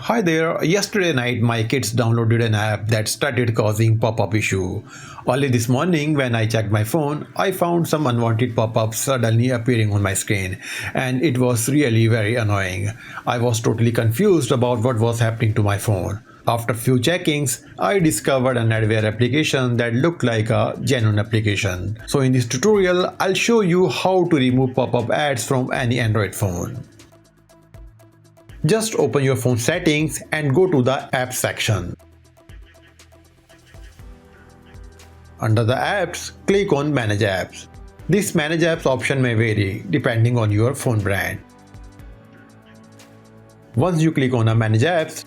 Hi there. Yesterday night my kids downloaded an app that started causing pop-up issue. Only this morning when I checked my phone, I found some unwanted pop-ups suddenly appearing on my screen, and it was really very annoying. I was totally confused about what was happening to my phone. After few checkings, I discovered an adware application that looked like a genuine application. So in this tutorial, I'll show you how to remove pop-up ads from any Android phone. Just open your phone settings and go to the Apps section. Under the Apps, click on Manage Apps. This Manage Apps option may vary depending on your phone brand. Once you click on Manage Apps,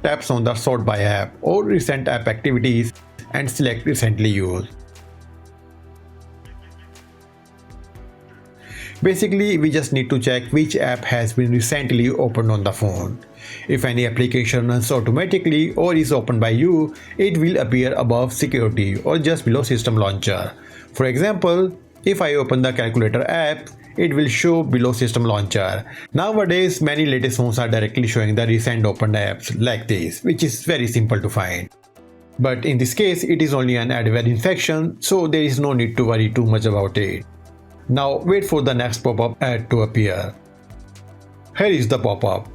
tap on the Sort by App or Recent App Activities and select Recently Used. Basically, we just need to check which app has been recently opened on the phone. If any application runs automatically or is opened by you, it will appear above Security or just below System Launcher. For example, if I open the Calculator app, it will show below System Launcher. Nowadays, many latest phones are directly showing the recent opened apps like this, which is very simple to find. But in this case, it is only an adware infection, so there is no need to worry too much about it. Now wait for the next pop-up ad to appear. Here is the pop-up.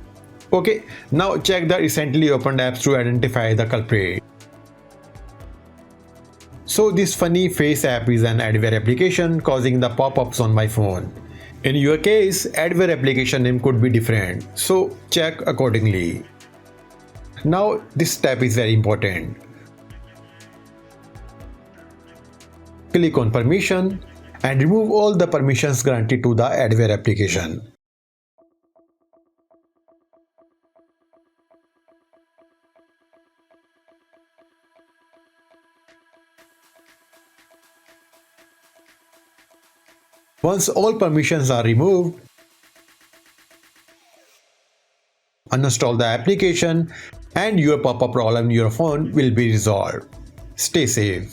Okay, now check the recently opened apps to identify the culprit. So this funny face app is an adware application causing the pop-ups on my phone. In your case, adware application name could be different, so check accordingly. Now this step is very important. Click on Permission and remove all the permissions granted to the adware application. Once all permissions are removed, uninstall the application and your pop-up problem in your phone will be resolved. Stay safe.